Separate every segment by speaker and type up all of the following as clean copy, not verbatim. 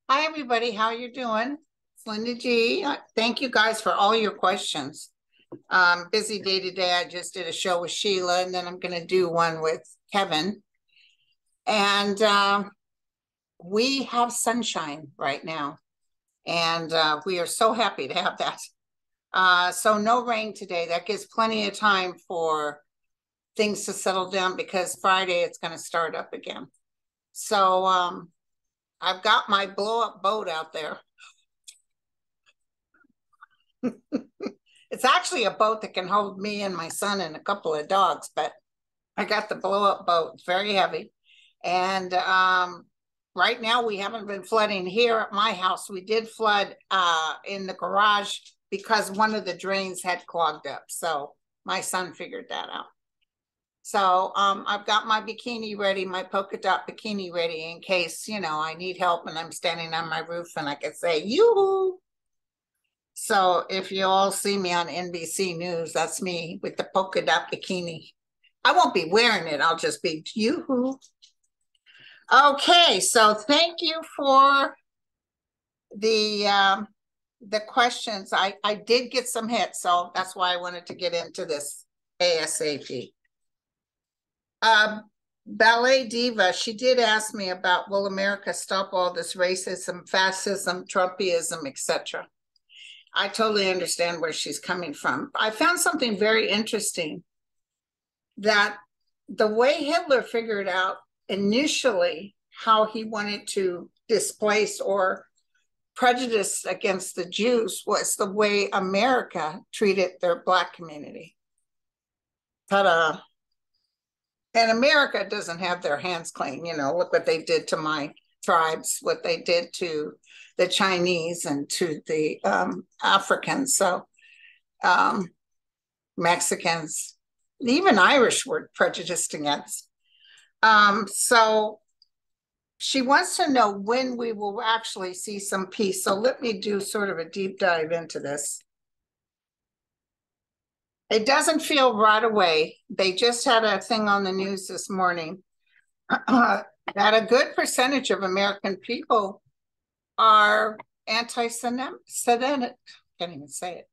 Speaker 1: Hi, everybody. How you doing? It's Linda G. Thank you guys for all your questions. Busy day today. I just did a show with Sheila, and then I'm going to do one with Kevin. And we have sunshine right now, and we are so happy to have that. So no rain today. That gives plenty of time for things to settle down because Friday it's going to start up again. So I've got my blow-up boat out there. It's actually a boat that can hold me and my son and a couple of dogs, but I got the blow-up boat. It's very heavy. And right now we haven't been flooding here at my house. We did flood in the garage because one of the drains had clogged up. So my son figured that out. So I've got my bikini ready, my polka dot bikini ready in case, I need help and I'm standing on my roof and I can say, yoo-hoo. So if you all see me on NBC News, that's me with the polka dot bikini. I won't be wearing it. I'll just be yoo-hoo. Okay, so thank you for the questions. I did get some hits, so that's why I wanted to get into this ASAP. Ballet Diva, she did ask me about, will America stop all this racism, fascism, Trumpism, etc.? I totally understand where she's coming from. I found something very interesting, that the way Hitler figured out initially how he wanted to displace or prejudice against the Jews was the way America treated their Black community. Ta-da. And America doesn't have their hands clean. Look what they did to my tribes, what they did to the Chinese and to the Africans. So Mexicans, even Irish were prejudiced against. So she wants to know when we will actually see some peace. So let me do sort of a deep dive into this. It doesn't feel right away. They just had a thing on the news this morning that a good percentage of American people are anti-Semitic, can't even say it,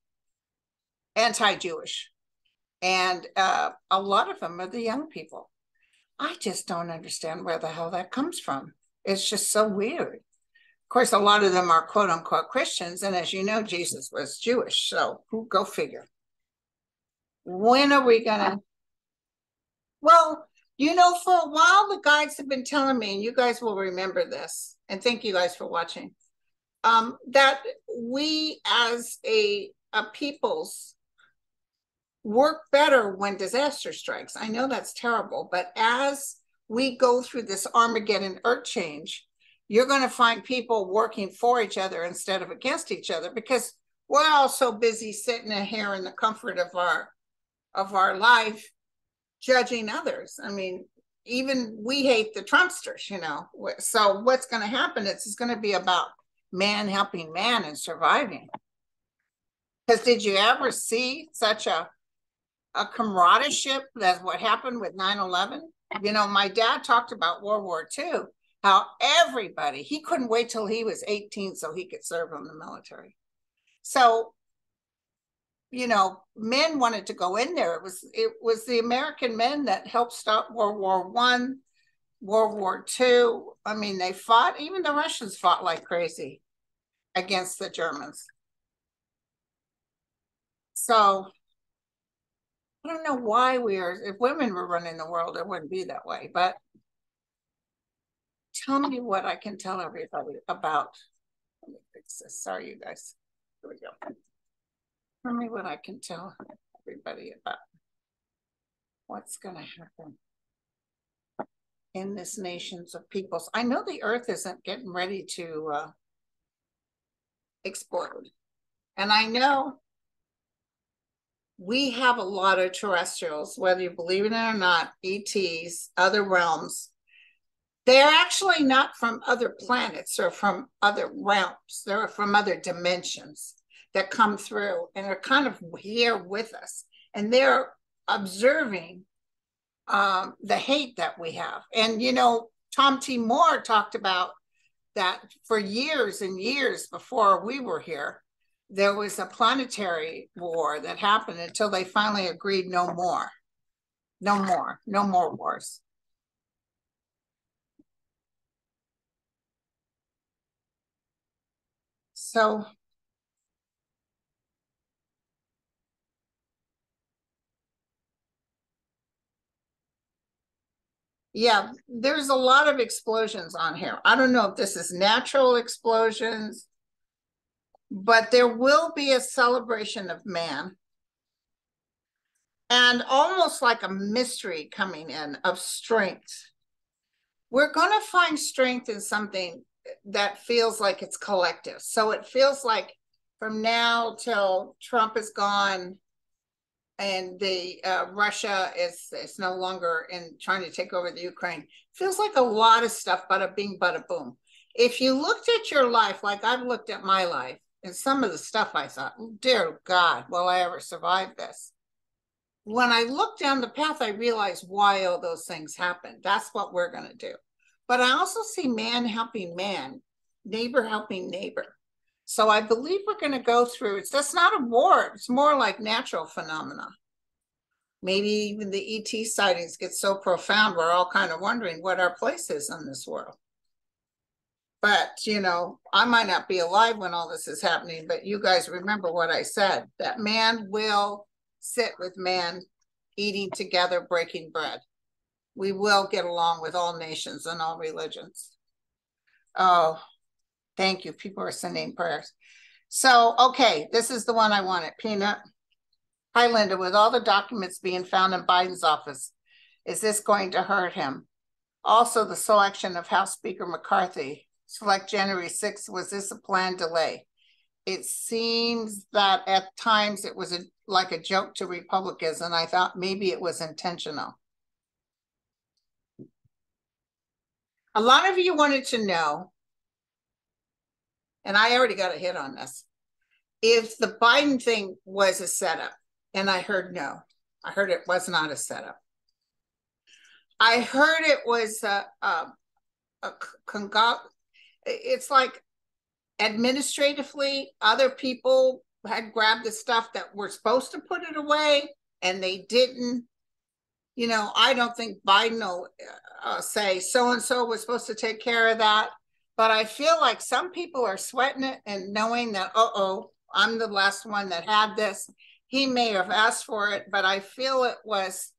Speaker 1: anti-Jewish. And a lot of them are the young people. I just don't understand where the hell that comes from. It's just so weird. Of course, a lot of them are quote unquote Christians. And as you know, Jesus was Jewish. So go figure. When are we gonna? Well, for a while, the guides have been telling me, and you guys will remember this, and thank you guys for watching, that we as a peoples work better when disaster strikes. I know that's terrible, but as we go through this Armageddon earth change, you're going to find people working for each other instead of against each other, because we're all so busy sitting here in the comfort of our life judging others. I mean, even we hate the Trumpsters, So what's going to happen? It's going to be about man helping man and surviving. Because did you ever see such a camaraderie? That's what happened with 9/11. My dad talked about World War II, how everybody, he couldn't wait till he was 18 so he could serve in the military. So, men wanted to go in there. It was the American men that helped stop World War I, World War II. I mean, they fought, even the Russians fought like crazy against the Germans. So I don't know why if women were running the world, it wouldn't be that way. But tell me what I can tell everybody about. Let me fix this. Sorry, you guys. Here we go. Tell me what I can tell everybody about what's going to happen in this nations of peoples. I know the earth isn't getting ready to explode. And I know we have a lot of terrestrials, whether you believe it or not, ETs, other realms. They're actually not from other planets or from other realms. They're from other dimensions that come through and are kind of here with us. And they're observing the hate that we have. And, Tom T. Moore talked about that for years and years before we were here, there was a planetary war that happened until they finally agreed no more. No more. No more wars. So, yeah, there's a lot of explosions on here. I don't know if this is natural explosions, but there will be a celebration of man and almost like a mystery coming in of strength. We're going to find strength in something that feels like it's collective. So it feels like from now till Trump is gone and the Russia is no longer in trying to take over the Ukraine, feels like a lot of stuff, bada bing, bada boom. If you looked at your life like I've looked at my life, and some of the stuff I thought, dear God, will I ever survive this? When I looked down the path, I realized why all those things happened. That's what we're going to do. But I also see man helping man, neighbor helping neighbor. So I believe we're going to go through, that's not a war. It's more like natural phenomena. Maybe even the ET sightings get so profound, we're all kind of wondering what our place is in this world. But, you know, I might not be alive when all this is happening, but you guys remember what I said, that man will sit with man, eating together, breaking bread. We will get along with all nations and all religions. Oh, thank you. People are sending prayers. So, okay, this is the one I wanted. Peanut. Hi, Linda. With all the documents being found in Biden's office, is this going to hurt him? Also, the selection of House Speaker McCarthy, select January 6th, was this a planned delay? It seems that at times it was like a joke to Republicans, and I thought maybe it was intentional. A lot of you wanted to know, and I already got a hit on this, if the Biden thing was a setup, and I heard no. I heard it was not a setup. I heard it was it's like administratively, other people had grabbed the stuff that were supposed to put it away, and they didn't. You know, I don't think Biden will say so-and-so was supposed to take care of that. But I feel like some people are sweating it and knowing that, uh-oh, I'm the last one that had this. He may have asked for it, but I feel it was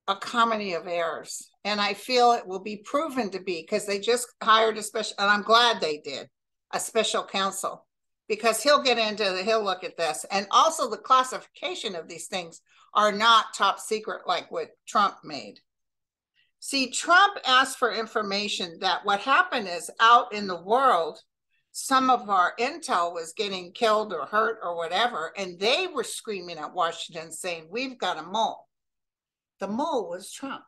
Speaker 1: a comedy of errors. And I feel it will be proven to be, because they just hired a special, and I'm glad they did, a special counsel, because he'll look at this. And also the classification of these things are not top secret like what Trump made. See, Trump asked for information that what happened is out in the world, some of our intel was getting killed or hurt or whatever, and they were screaming at Washington saying, we've got a mole. The mole was Trump.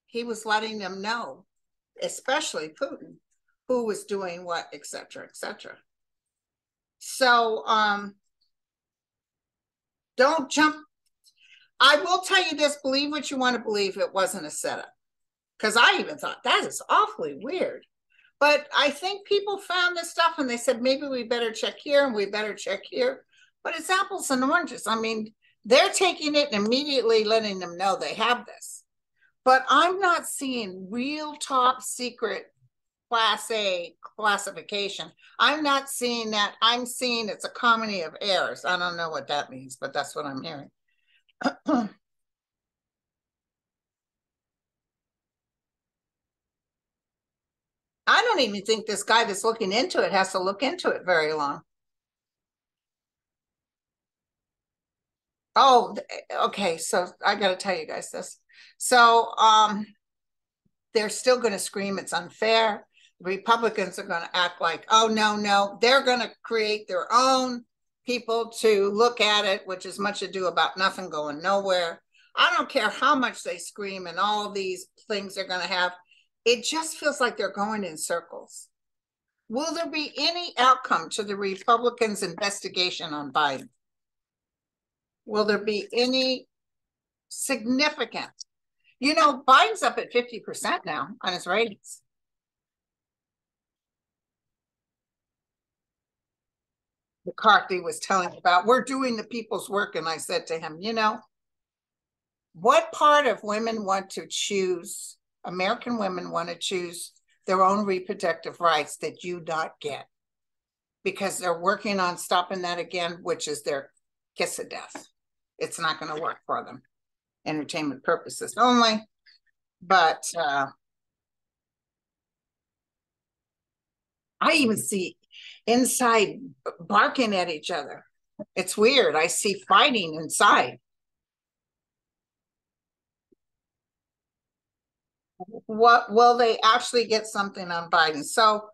Speaker 1: He was letting them know, especially Putin, who was doing what, et cetera, et cetera. So don't jump. I will tell you this, believe what you want to believe, it wasn't a setup. Because I even thought, that is awfully weird. But I think people found this stuff and they said, maybe we better check here and we better check here. But it's apples and oranges. I mean, they're taking it and immediately letting them know they have this. But I'm not seeing real top secret class A classification. I'm not seeing that. I'm seeing it's a comedy of errors. I don't know what that means, but that's what I'm hearing. I don't even think this guy that's looking into it has to look into it very long. Oh, okay. So I got to tell you guys this. So they're still going to scream it's unfair. Republicans are going to act like, oh, no, no. They're going to create their own people to look at it, which is much ado about nothing going nowhere. I don't care how much they scream and all these things they're going to have. It just feels like they're going in circles. Will there be any outcome to the Republicans' investigation on Biden? Will there be any significance? You know, Biden's up at 50% now on his ratings. McCarthy was telling about, we're doing the people's work. And I said to him, you know, what part of women want to choose, American women want to choose their own reproductive rights that you not get? Because they're working on stopping that again, which is their kiss of death. It's not going to work for them. Entertainment purposes only. But I even see inside barking at each other. It's weird. I see fighting inside. What will they actually get something on Biden? So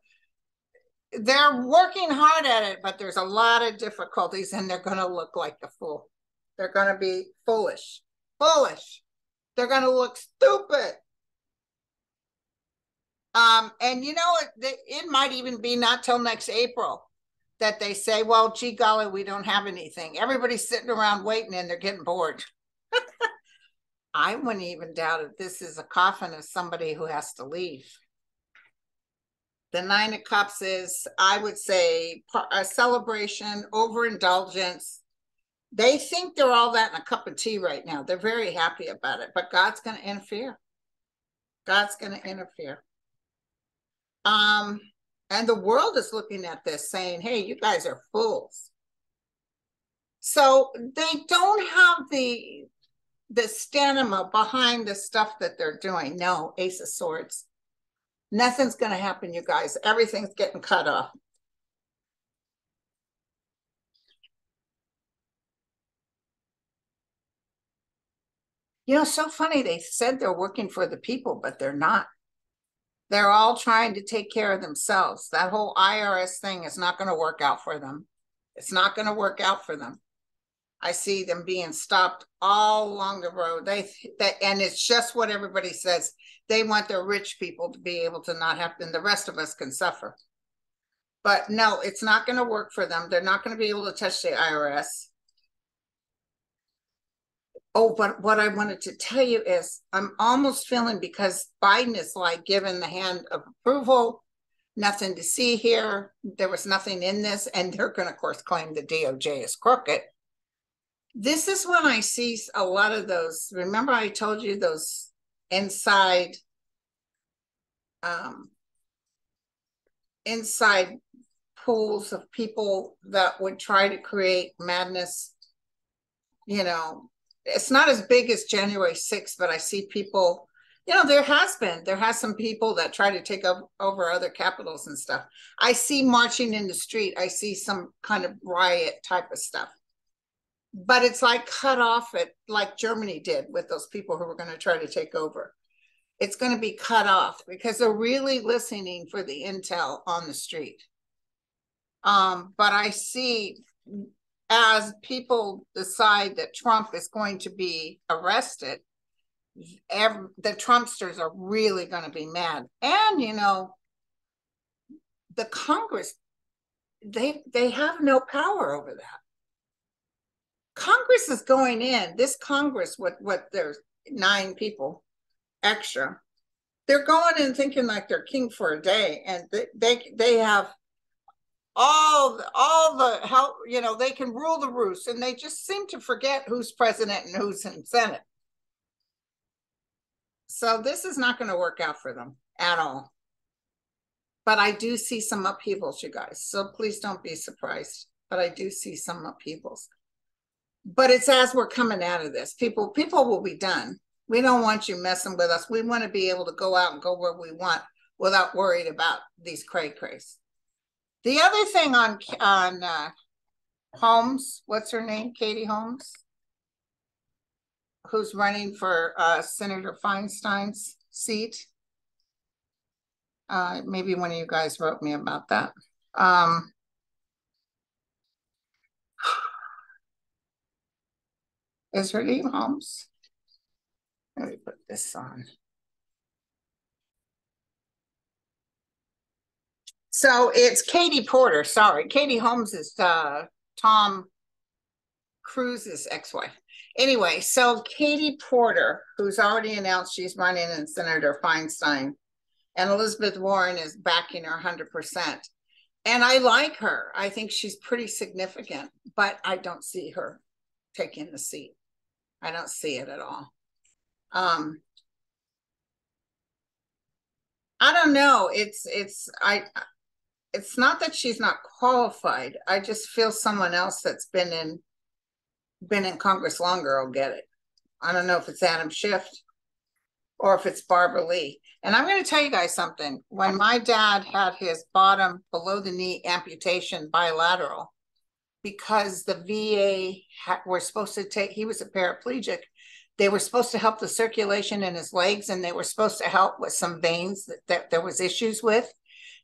Speaker 1: they're working hard at it, but there's a lot of difficulties and they're going to look like the fool. They're going to be foolish. They're going to look stupid. And you know, it might even be not till next April that they say, well, gee golly, we don't have anything. Everybody's sitting around waiting and they're getting bored. I wouldn't even doubt it. This is a coffin of somebody who has to leave. The Nine of Cups is, I would say, a celebration, overindulgence. They think they're all that in a cup of tea right now. They're very happy about it, but God's going to interfere. God's going to interfere. And the world is looking at this saying, hey, you guys are fools. So they don't have the stamina behind the stuff that they're doing. No, Ace of Swords. Nothing's going to happen, you guys. Everything's getting cut off. You know, so funny. They said they're working for the people, but they're not. They're all trying to take care of themselves. That whole IRS thing is not going to work out for them. It's not going to work out for them. I see them being stopped all along the road. And it's just what everybody says. They want their rich people to be able to not have, and the rest of us can suffer. But no, it's not going to work for them. They're not going to be able to touch the IRS. Oh, but what I wanted to tell you is I'm almost feeling, because Biden is like given the hand of approval, nothing to see here. There was nothing in this. And they're going to, of course, claim the DOJ is crooked. This is when I see a lot of those. Remember I told you those inside pools of people that would try to create madness. You know, it's not as big as January 6th, but I see people, you know, there has some people that try to take over other capitals and stuff. I see marching in the street. I see some kind of riot type of stuff. But it's like cut off it, like Germany did with those people who were going to try to take over. It's going to be cut off because they're really listening for the intel on the street. But I see, as people decide that Trump is going to be arrested, the Trumpsters are really going to be mad. And, you know, the Congress, they have no power over that. Congress is going in. This Congress, what there's 9 people extra, they're going in thinking like they're king for a day, and they have all the help. You know, they can rule the roost, and they just seem to forget who's president and who's in Senate. So this is not going to work out for them at all. But I do see some upheavals, you guys. So please don't be surprised. But I do see some upheavals. But it's as we're coming out of this, people will be done. We don't want you messing with us. We want to be able to go out and go where we want without worried about these cray-crays. The other thing on Holmes, what's her name? Katie Holmes, who's running for Senator Feinstein's seat. Maybe one of you guys wrote me about that. Is her name Holmes? Let me put this on. So it's Katie Porter. Sorry, Katie Holmes is Tom Cruise's ex-wife. Anyway, so Katie Porter, who's already announced she's running in Senator Feinstein, and Elizabeth Warren is backing her 100%. And I like her. I think she's pretty significant, but I don't see her taking the seat. I don't see it at all. I don't know. It's not that she's not qualified. I just feel someone else that's been in Congress longer will get it. I don't know if it's Adam Schiff or if it's Barbara Lee. And I'm going to tell you guys something. When my dad had his bottom below the knee amputation bilateral, because the VA were supposed to take, he was a paraplegic. They were supposed to help the circulation in his legs, and they were supposed to help with some veins that there was issues with.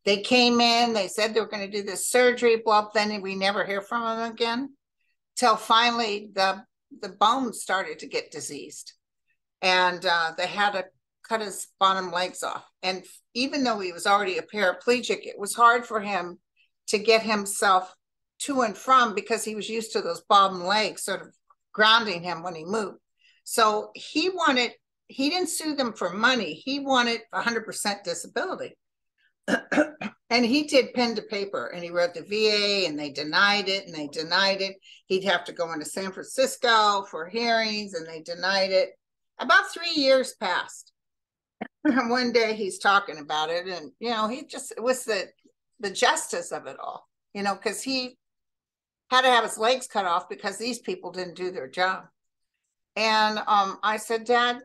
Speaker 1: They came in, they said they were going to do this surgery, blah, then we never hear from them again. Till finally the bones started to get diseased. And they had to cut his bottom legs off. And even though he was already a paraplegic, it was hard for him to get himself to and from, because he was used to those bottom legs sort of grounding him when he moved. So he didn't sue them for money. He wanted 100% disability. And he did pen to paper, and he wrote the VA, and they denied it, and they denied it. He'd have to go into San Francisco for hearings, and they denied it. About 3 years passed. And one day he's talking about it, and, you know, it was the justice of it all, you know, because he had to have his legs cut off because these people didn't do their job. And I said, Dad,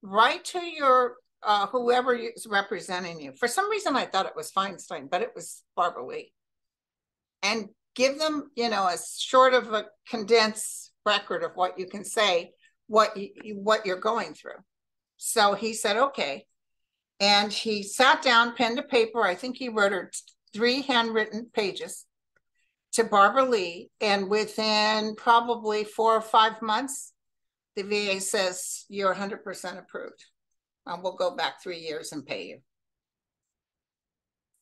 Speaker 1: write to your whoever is representing you. For some reason, I thought it was Feinstein, but it was Barbara Lee. And give them, you know, a short of a condensed record of what you can say, what you're going through. So he said, okay. And he sat down, pen to paper. I think he wrote her 3 handwritten pages to Barbara Lee. And within probably 4 or 5 months, the VA says, you're 100% approved. We'll go back 3 years and pay you.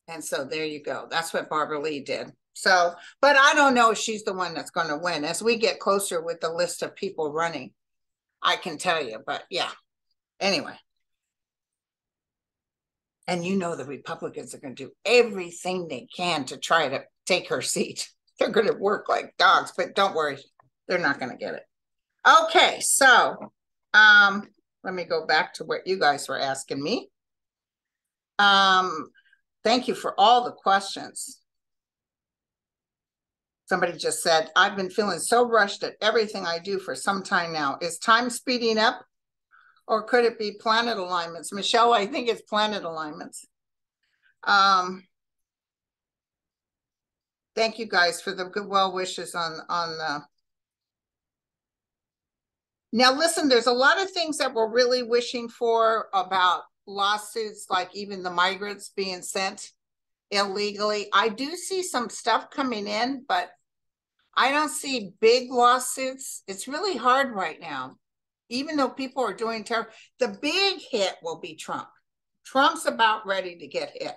Speaker 1: And so there you go. That's what Barbara Lee did. So, but I don't know if she's the one that's going to win. As we get closer with the list of people running, I can tell you. But yeah, anyway. And you know the Republicans are going to do everything they can to try to take her seat. They're going to work like dogs, but don't worry, they're not going to get it. Okay, so let me go back to what you guys were asking me. Thank you for all the questions. Somebody just said, I've been feeling so rushed at everything I do for some time now. Is time speeding up, or could it be planet alignments? Michelle, I think it's planet alignments. Thank you guys for the good well wishes on the. Now, listen, there's a lot of things that we're really wishing for about lawsuits, like even the migrants being sent illegally. I do see some stuff coming in, but I don't see big lawsuits. It's really hard right now. Even though people are doing terrible, the big hit will be Trump. Trump's about ready to get hit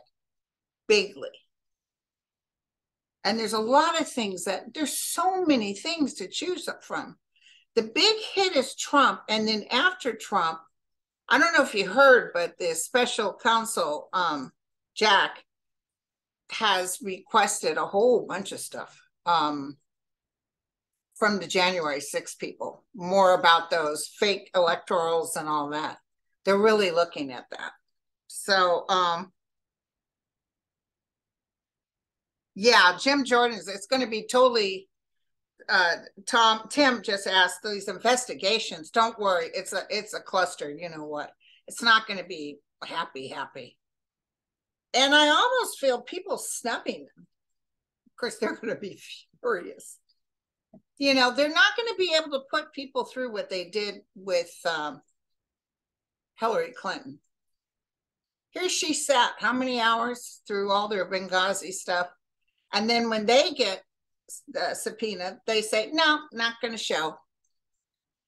Speaker 1: bigly. And there's a lot of things there's so many things to choose from. The big hit is Trump. And then after Trump, I don't know if you heard, but the special counsel, Jack, has requested a whole bunch of stuff from the January 6th people, more about those fake electorals and all that. They're really looking at that. So, yeah, Jim Jordan's, it's going to be totally, Tim just asked, these investigations, don't worry, it's a cluster, you know what? It's not going to be happy. And I almost feel people snubbing them. Of course, they're going to be furious. You know, they're not going to be able to put people through what they did with Hillary Clinton. Here she sat, how many hours through all their Benghazi stuff? And then when they get the subpoena, they say, no, not going to show.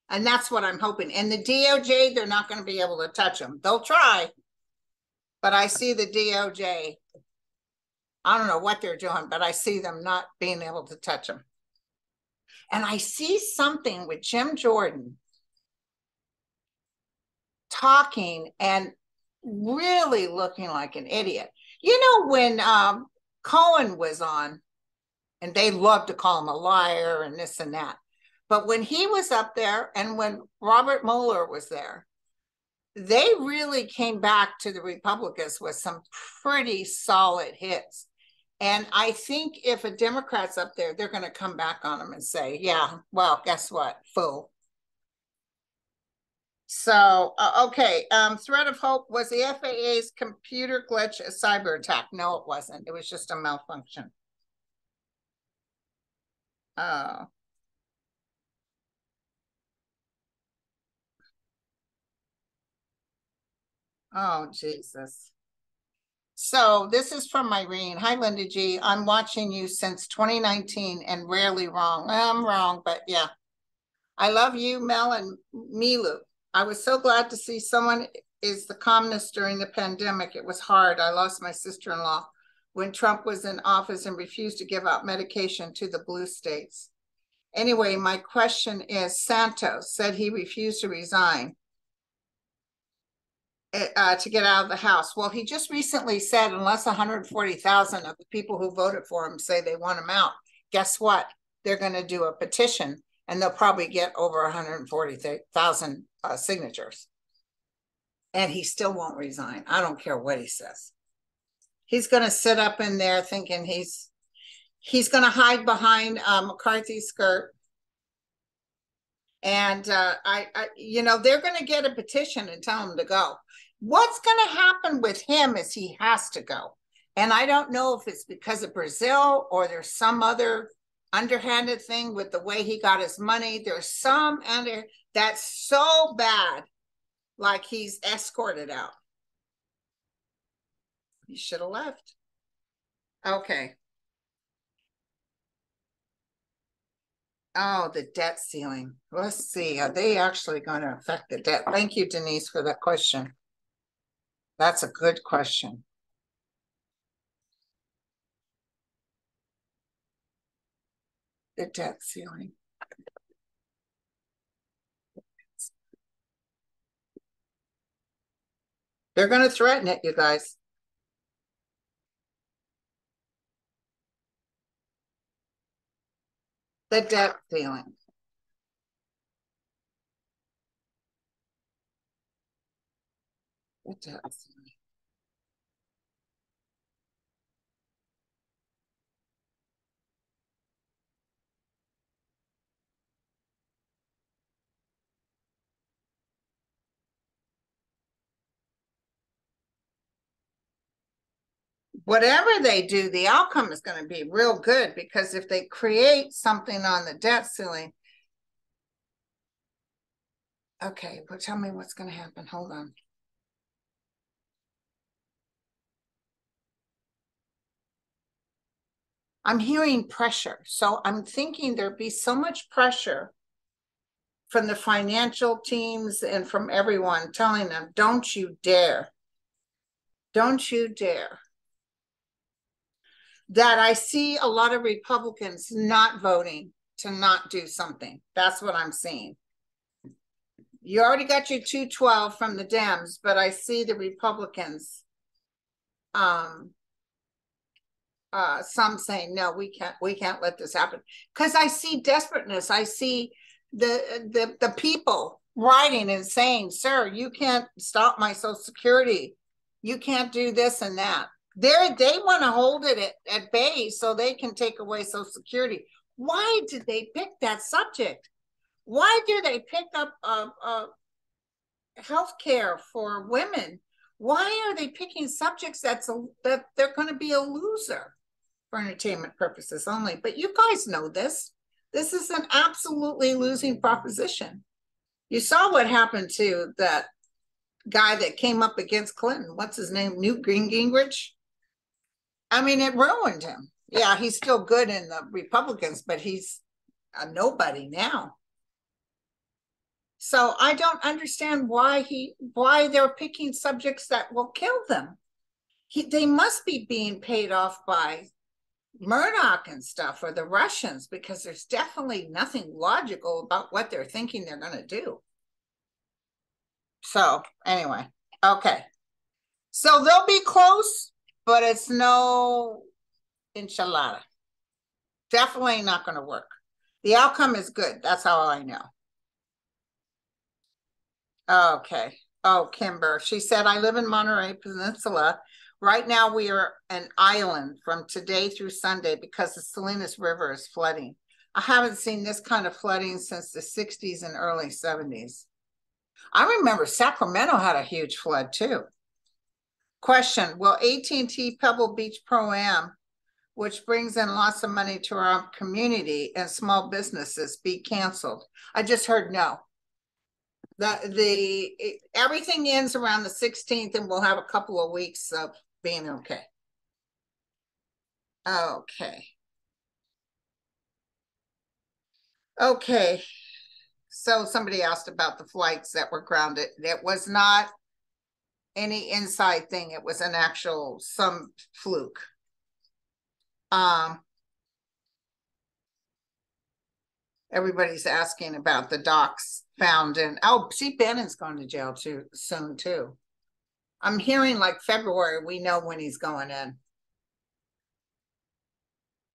Speaker 1: And that's what I'm hoping. And the DOJ, they're not going to be able to touch them. They'll try. But I see the DOJ, I don't know what they're doing, but I see them not being able to touch them. And I see something with Jim Jordan talking and really looking like an idiot. You know, when Cohen was on, and they loved to call him a liar and this and that. But when he was up there and when Robert Mueller was there, they really came back to the Republicans with some pretty solid hits. And I think if a Democrat's up there, they're going to come back on them and say, yeah, well, guess what? Fool. So, okay. Threat of hope, was the FAA's computer glitch a cyber attack? No, it wasn't. It was just a malfunction. Oh. Oh, Jesus. So this is from Irene. Hi, Linda G. I'm watching you since 2019 and rarely wrong. I'm wrong, but yeah. I love you, Mel and Milu. I was so glad to see someone is the calmness during the pandemic. It was hard. I lost my sister-in-law when Trump was in office and refused to give out medication to the blue states. Anyway, my question is, Santos said he refused to resign to get out of the House. Well, he just recently said unless 140,000 of the people who voted for him say they want him out, guess what? They're going to do a petition and they'll probably get over 140,000 signatures. And he still won't resign. I don't care what he says. He's going to sit up in there thinking he's going to hide behind McCarthy's skirt. And they're going to get a petition and tell him to go. What's going to happen with him is he has to go. And I don't know if it's because of Brazil or there's some other underhanded thing with the way he got his money. There's some under that's so bad, like he's escorted out. He should have left. Okay. Oh, the debt ceiling. Let's see. Are they actually going to affect the debt? Thank you, Denise, for that question. That's a good question. The debt ceiling. They're going to threaten it, you guys. The debt ceiling. The debt ceiling. Whatever they do, the outcome is going to be real good, because if they create something on the debt ceiling. Okay, but tell me what's going to happen. Hold on. I'm hearing pressure. So I'm thinking there'd be so much pressure from the financial teams and from everyone telling them, don't you dare. Don't you dare. That I see a lot of Republicans not voting to not do something. That's what I'm seeing. You already got your 212 from the Dems, but I see the Republicans, some saying, no, we can't let this happen. Because I see desperateness. I see the people writing and saying, sir, you can't stop my Social Security. You can't do this and that. They want to hold it at bay so they can take away Social Security. Why did they pick that subject? Why do they pick up health care for women? Why are they picking subjects that they're going to be a loser for entertainment purposes only? But you guys know this. This is an absolutely losing proposition. You saw what happened to that guy that came up against Clinton. What's his name? Newt Gingrich. I mean, it ruined him. Yeah, he's still good in the Republicans, but he's a nobody now. So I don't understand why they're picking subjects that will kill them. They must be being paid off by Murdoch and stuff, or the Russians, because there's definitely nothing logical about what they're thinking they're going to do. So anyway, okay. So they'll be close, but it's no enchilada. Definitely not going to work. The outcome is good. That's all I know. Okay. Oh, Kimber. She said, I live in Monterey Peninsula. Right now, we are an island from today through Sunday because the Salinas River is flooding. I haven't seen this kind of flooding since the 60s and early 70s. I remember Sacramento had a huge flood too. Question, will AT&T Pebble Beach Pro-Am, which brings in lots of money to our community and small businesses, be canceled? I just heard no. Everything ends around the 16th and we'll have a couple of weeks of being okay. Okay. So somebody asked about the flights that were grounded. It was not any inside thing. It was an actual, some fluke. Everybody's asking about the docs found in, oh, Steve Bannon's going to jail too soon too. I'm hearing like February, we know when he's going in.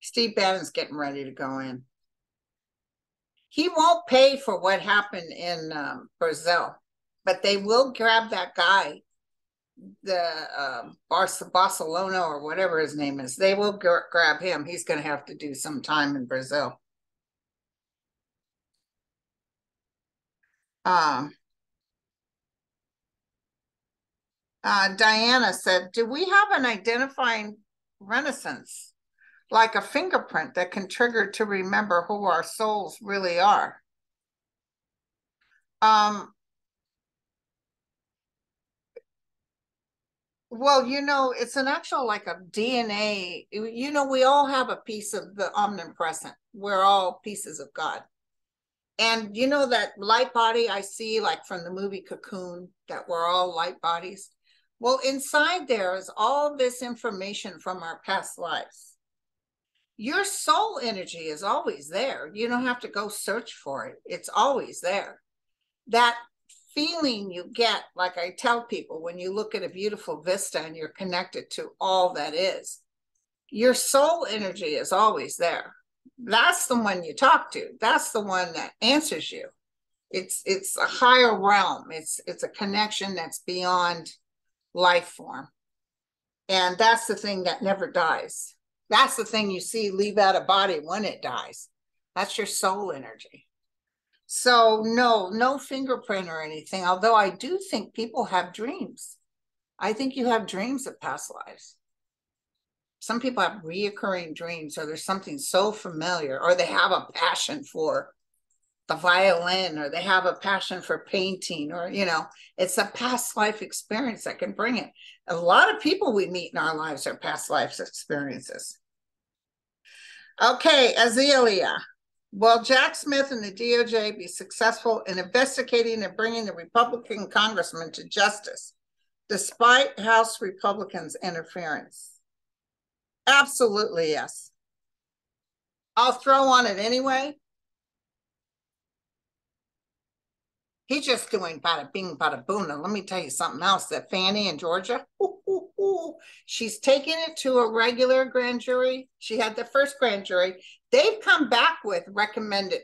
Speaker 1: Steve Bannon's getting ready to go in. He won't pay for what happened in Brazil, but they will grab that guy, the Barcelona or whatever his name is. They will grab him. He's going to have to do some time in Brazil. Diana said, do we have an identifying renaissance, like a fingerprint that can trigger to remember who our souls really are? Well, you know, it's an actual like a DNA. You know, we all have a piece of the omnipresent. We're all pieces of God. And you know that light body I see like from the movie Cocoon, that we're all light bodies? Well, inside there is all this information from our past lives. Your soul energy is always there. You don't have to go search for it. It's always there. That feeling you get, like I tell people, when you look at a beautiful vista and you're connected to all that is, your soul energy is always there. That's the one you talk to. That's the one that answers you. It's a higher realm. It's a connection that's beyond life form. And that's the thing that never dies. That's the thing you see leave out of body when it dies. That's your soul energy. So no fingerprint or anything, although I do think people have dreams. I think you have dreams of past lives. Some people have reoccurring dreams, or there's something so familiar, or they have a passion for the violin, or they have a passion for painting, or, you know, it's a past life experience that can bring it. A lot of people we meet in our lives are past life experiences. Okay, Azealia. Will Jack Smith and the DOJ be successful in investigating and bringing the Republican congressman to justice, despite House Republicans' interference? Absolutely, yes. I'll throw on it anyway. He's just doing bada bing, bada boom. Now, let me tell you something else. That Fani in Georgia, she's taking it to a regular grand jury. She had the first grand jury. They've come back with recommended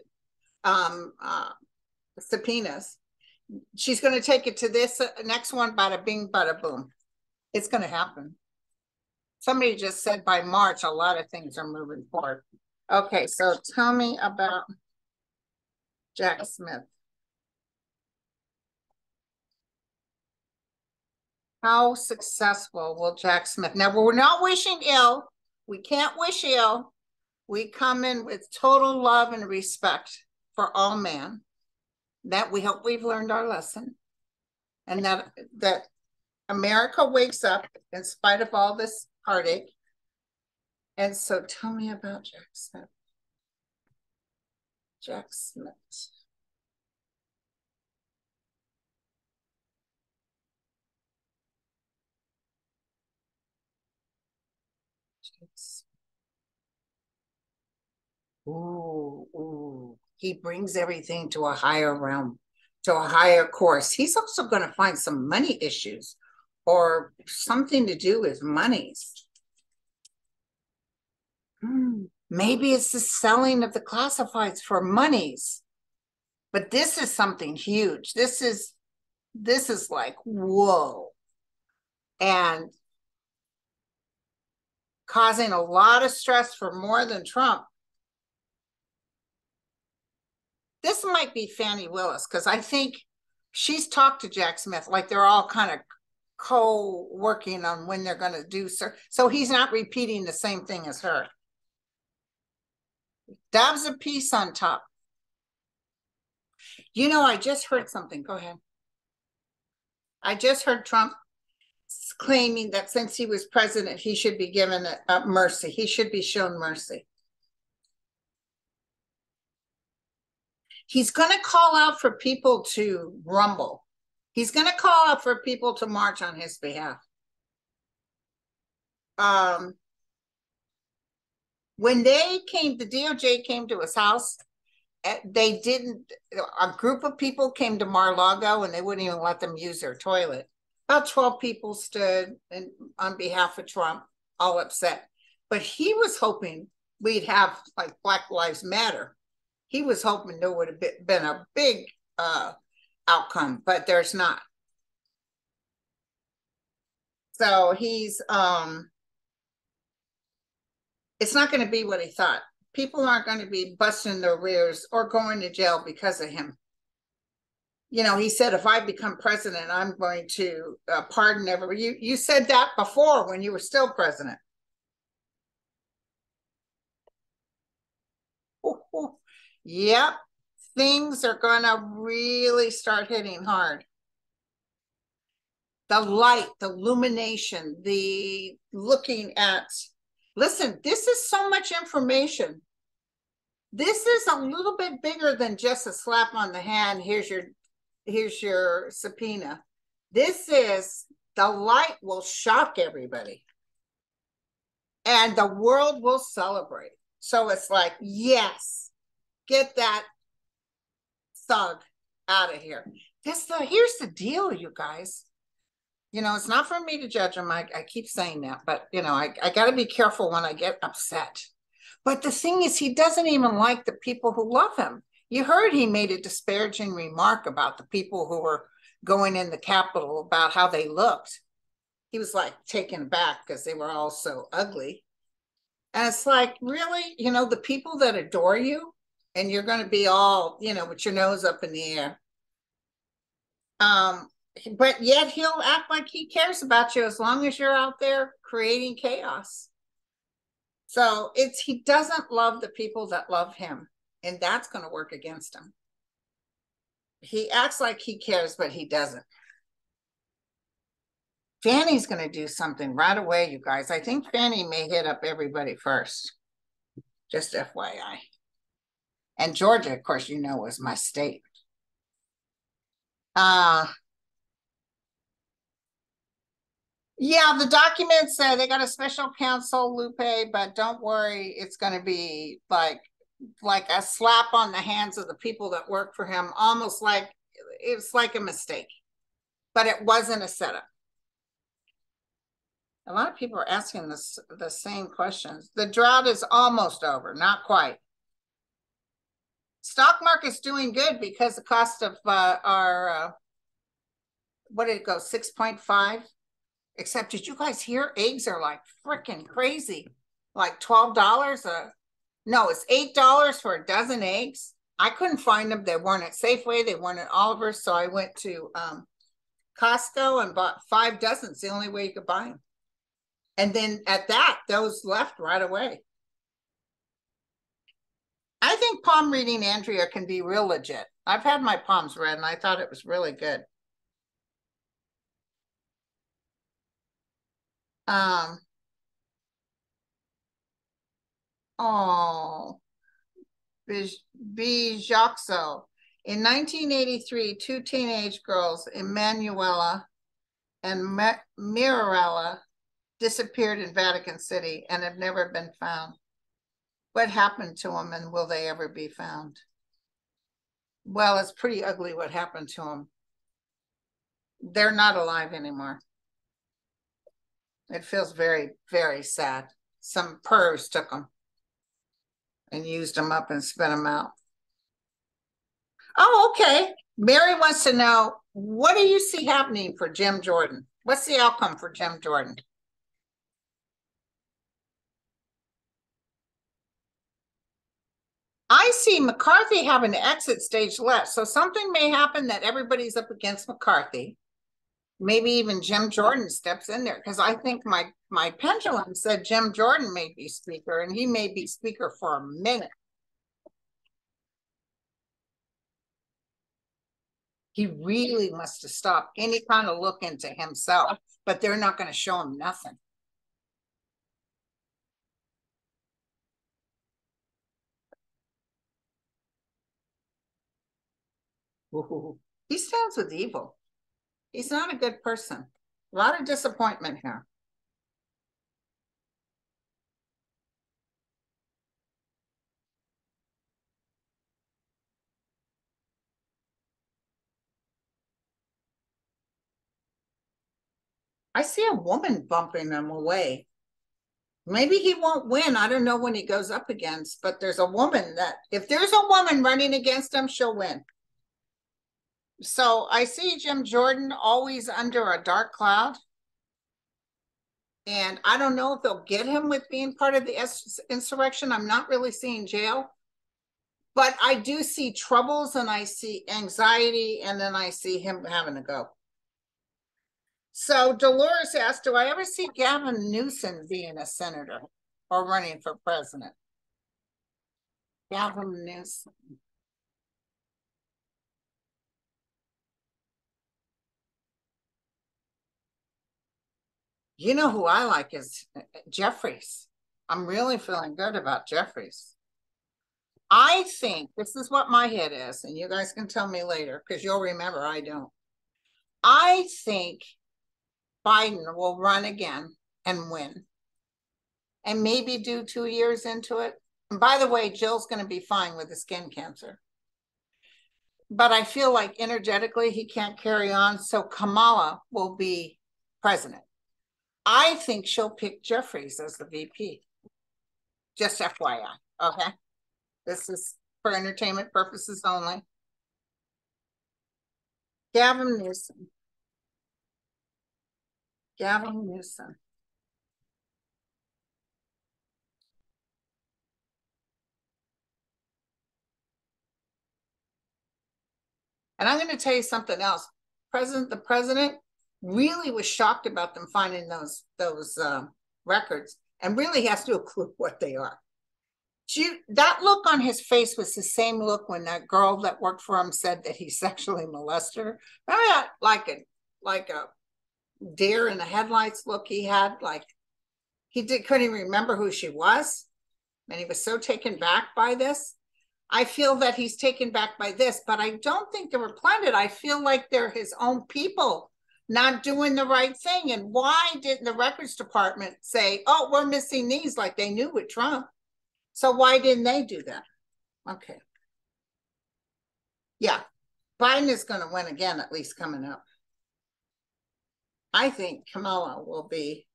Speaker 1: subpoenas. She's going to take it to this next one, bada bing, bada boom. It's going to happen. Somebody just said by March, a lot of things are moving forward. Okay, so tell me about Jack Smith. How successful will Jack Smith? Now, we're not wishing ill. We can't wish ill. We come in with total love and respect for all man. That we hope we've learned our lesson. And that America wakes up in spite of all this heartache. And so tell me about Jack Smith. Jack Smith. Ooh. He brings everything to a higher realm, to a higher course. He's also going to find some money issues or something to do with monies. Maybe it's the selling of the classifieds for monies. But this is something huge. This is like, whoa. And causing a lot of stress for more than Trump. This might be Fani Willis, because I think she's talked to Jack Smith, like they're all kind of co-working on when they're going to do so he's not repeating the same thing as her. Dabs a piece on top. You know, I just heard something. Go ahead. I just heard Trump claiming that since he was president, he should be given a mercy. He should be shown mercy. He's going to call out for people to rumble. He's going to call out for people to march on his behalf. When the DOJ came to his house, they didn't, a group of people came to Mar-a-Lago and they wouldn't even let them use their toilet. About 12 people stood on behalf of Trump, all upset. But he was hoping we'd have like Black Lives Matter. He was hoping there would have been a big outcome, but there's not. So he's, it's not going to be what he thought. People aren't going to be busting their rears or going to jail because of him. You know, he said, if I become president, I'm going to pardon everybody. You said that before when you were still president. Ooh. Yep. Things are going to really start hitting hard. The light, the illumination, the looking at, listen, this is so much information. This is a little bit bigger than just a slap on the hand. Here's your subpoena. This is, the light will shock everybody. And the world will celebrate. So it's like, yes, get that thug out of here. Here's the deal, you guys. You know, it's not for me to judge him. I keep saying that, but you know, I got to be careful when I get upset. But the thing is, he doesn't even like the people who love him. You heard he made a disparaging remark about the people who were going in the Capitol about how they looked. He was like taken aback because they were all so ugly. And it's like, really, you know, the people that adore you, and you're going to be all, you know, with your nose up in the air. But yet he'll act like he cares about you as long as you're out there creating chaos. So he doesn't love the people that love him, and that's going to work against him. He acts like he cares, but he doesn't. Fani's going to do something right away, you guys. I think Fani may hit up everybody first. Just FYI. And Georgia, of course, you know, was my state. Yeah, the documents, they got a special counsel, Lupe, but don't worry, it's going to be like a slap on the hands of the people that work for him, almost like it was like a mistake, but it wasn't a setup. A lot of people are asking the same questions. The drought is almost over, not quite. Stock market's doing good because the cost of our, what did it go, 6.5? Except, did you guys hear eggs are like freaking crazy? Like $12 no, it's $8 for a dozen eggs. I couldn't find them. They weren't at Safeway. They weren't at Oliver's. So I went to Costco and bought 5 dozen. It's the only way you could buy them. And then at that, those left right away. I think palm reading Andrea can be real legit. I've had my palms read and I thought it was really good. Oh, Bijoxo. In 1983, 2 teenage girls, Emanuela and Mirella, disappeared in Vatican City and have never been found. What happened to them, and will they ever be found? Well, it's pretty ugly what happened to them. They're not alive anymore. It feels very, very sad. Some pervs took them. and used them up and spit them out. Oh, okay. Mary wants to know, what do you see happening for Jim Jordan? What's the outcome for Jim Jordan? I see McCarthy have an exit stage left. So something may happen that everybody's up against McCarthy. Maybe even Jim Jordan steps in there, because I think my pendulum said Jim Jordan may be speaker, and he may be speaker for a minute. He really must have stopped any kind of look into himself, but they're not going to show him nothing. Ooh, he stands with evil. He's not a good person. A lot of disappointment here. I see a woman bumping him away. Maybe he won't win. I don't know when he goes up against, but there's a woman that, if there's a woman running against him, she'll win. So I see Jim Jordan always under a dark cloud. And I don't know if they'll get him with being part of the insurrection. I'm not really seeing jail. But I do see troubles, and I see anxiety, and then I see him having to go. So Dolores asked, do I ever see Gavin Newsom being a senator or running for president? Gavin Newsom. You know who I like is Jeffries. I'm really feeling good about Jeffries. I think this is what my head is, and you guys can tell me later, because you'll remember I don't. I think Biden will run again and win, and maybe do 2 years into it. And by the way, Jill's going to be fine with the skin cancer. But I feel like energetically he can't carry on, so Kamala will be president. I think she'll pick Jeffries as the VP. Just FYI, okay? This is for entertainment purposes only. Gavin Newsom. Gavin Newsom. And I'm going to tell you something else. The president really was shocked about them finding those records, and really has no clue what they are. That look on his face was the same look when that girl that worked for him said that he sexually molested her. Remember that, like a deer in the headlights look he had? Like couldn't even remember who she was, and he was so taken back by this. I feel that he's taken back by this, but I don't think they were planned. I feel like they're his own people not doing the right thing. And why didn't the records department say, oh, we're missing these, like they knew with Trump? So why didn't they do that? Okay. Yeah, Biden is going to win again, at least coming up. I think Kamala will be.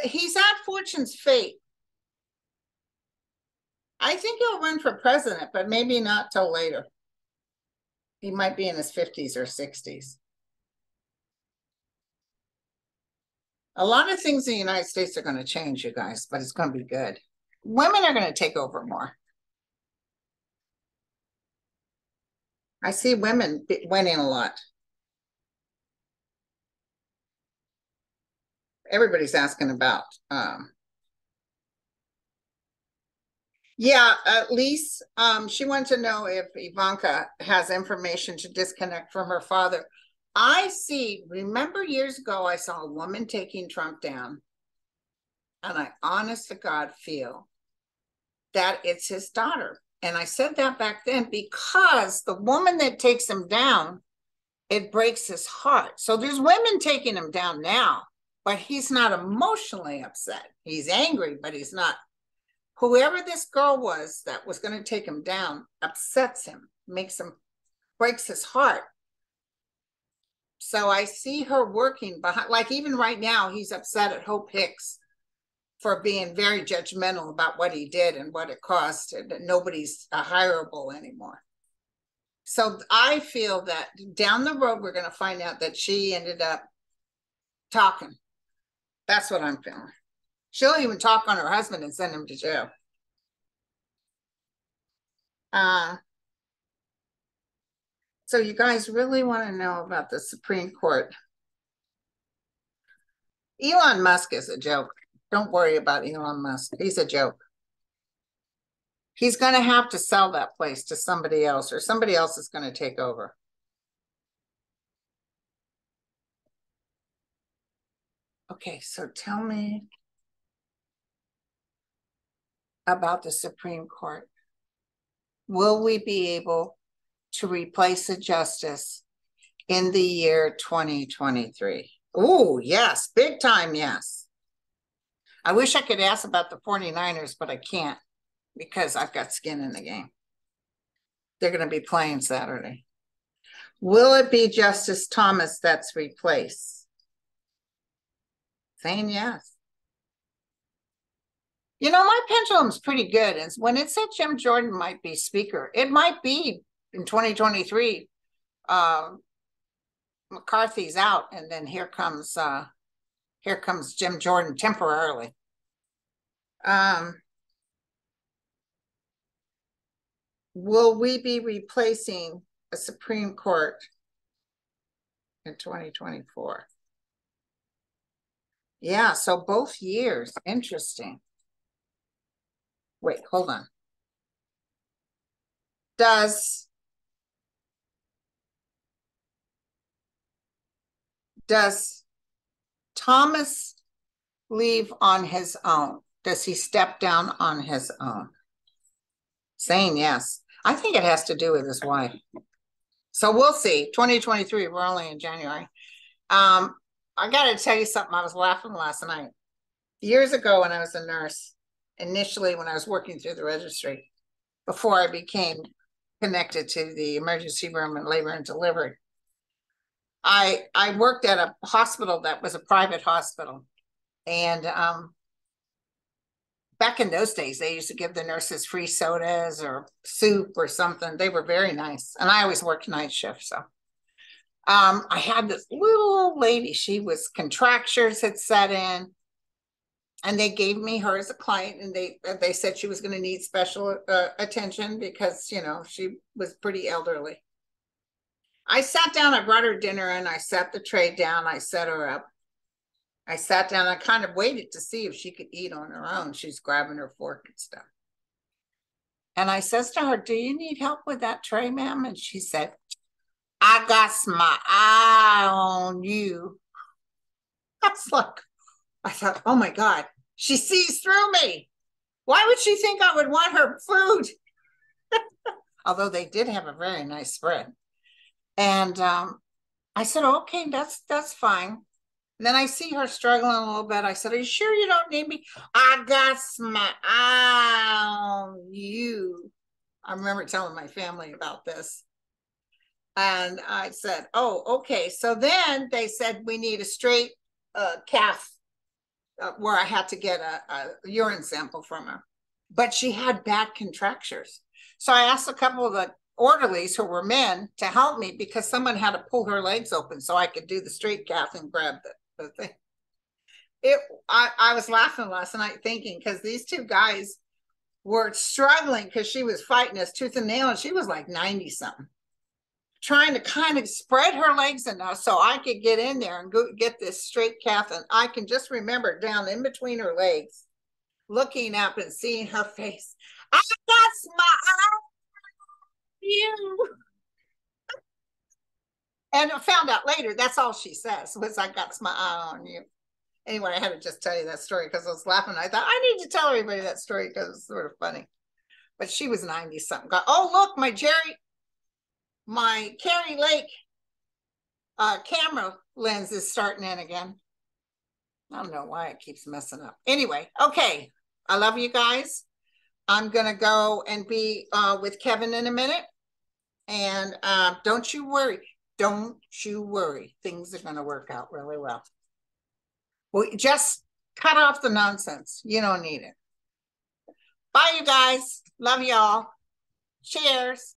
Speaker 1: He's at fortune's fate. I think he'll run for president, but maybe not till later. He might be in his 50s or 60s. A lot of things in the United States are going to change, you guys, but it's going to be good. Women are going to take over more. I see women winning a lot. Everybody's asking about. Yeah, at least she wanted to know if Ivanka has information to disconnect from her father. Remember years ago, I saw a woman taking Trump down, and I honest to God feel that it's his daughter. And I said that back then because the woman that takes him down, it breaks his heart. So there's women taking him down now, but he's not emotionally upset. He's angry, but he's not. Whoever this girl was that was going to take him down upsets him, breaks his heart. So I see her working behind, like even right now, he's upset at Hope Hicks for being very judgmental about what he did and what it cost, and that nobody's hireable anymore. So I feel that down the road, we're going to find out that she ended up talking. That's what I'm feeling. She'll even talk on her husband and send him to jail. So you guys really want to know about the Supreme Court? Elon Musk is a joke. Don't worry about Elon Musk. He's a joke. He's going to have to sell that place to somebody else, or somebody else is going to take over. Okay, so tell me about the Supreme Court. Will we be able to replace a justice in the year 2023? Oh, yes, big time, yes. I wish I could ask about the 49ers, but I can't because I've got skin in the game. They're going to be playing Saturday. Will it be Justice Thomas that's replaced? Saying yes. You know, my pendulum's pretty good. And when it said Jim Jordan might be speaker, it might be in 2023. McCarthy's out, and then here comes Jim Jordan temporarily. Will we be replacing a Supreme Court in 2024? Yeah, so both years. Interesting. Wait, hold on. Does Thomas leave on his own? Does he step down on his own? Saying yes. I think it has to do with his wife. So we'll see. 2023, we're only in January. I got to tell you something. I was laughing last night. Years ago when I was a nurse, initially when I was working through the registry, before I became connected to the emergency room and labor and delivery, I worked at a hospital that was a private hospital. And back in those days, they used to give the nurses free sodas or soup or something. They were very nice. And I always worked night shift. So I had this little old lady. She was contractures had set in. And they gave me her as a client, and they said she was going to need special attention because, you know, she was pretty elderly. I sat down, I brought her dinner, and I set the tray down. I set her up. I sat down, I kind of waited to see if she could eat on her own. She's grabbing her fork and stuff. And I says to her, "Do you need help with that tray, ma'am?" And she said, "I got my eye on you." I thought, oh my God, she sees through me. Why would she think I would want her food? Although they did have a very nice spread. And I said, okay, that's fine. And then I see her struggling a little bit. I said, "Are you sure you don't need me?" "I got my eye on you." I remember telling my family about this. And I said, oh, okay. So then they said, we need a straight calf where I had to get a urine sample from her. But she had bad contractures. So I asked a couple of the orderlies who were men to help me because someone had to pull her legs open so I could do the straight calf and grab the thing. I was laughing last night thinking, because these two guys were struggling because she was fighting us tooth and nail, and she was like 90 something, trying to kind of spread her legs enough so I could get in there and go get this straight calf. And I can just remember down in between her legs, looking up and seeing her face. "I got my eye on you." And I found out later, that's all she says was, "I got my eye on you." Anyway, I had to just tell you that story because I was laughing. I thought, I need to tell everybody that story because it's sort of funny. But she was 90 something. Oh, look, my Carrie Lake camera lens is starting in again. I don't know why it keeps messing up. Anyway, okay. I love you guys. I'm going to go and be with Kevin in a minute. And don't you worry. Don't you worry. Things are going to work out really well. Well, just cut off the nonsense. You don't need it. Bye, you guys. Love y'all. Cheers.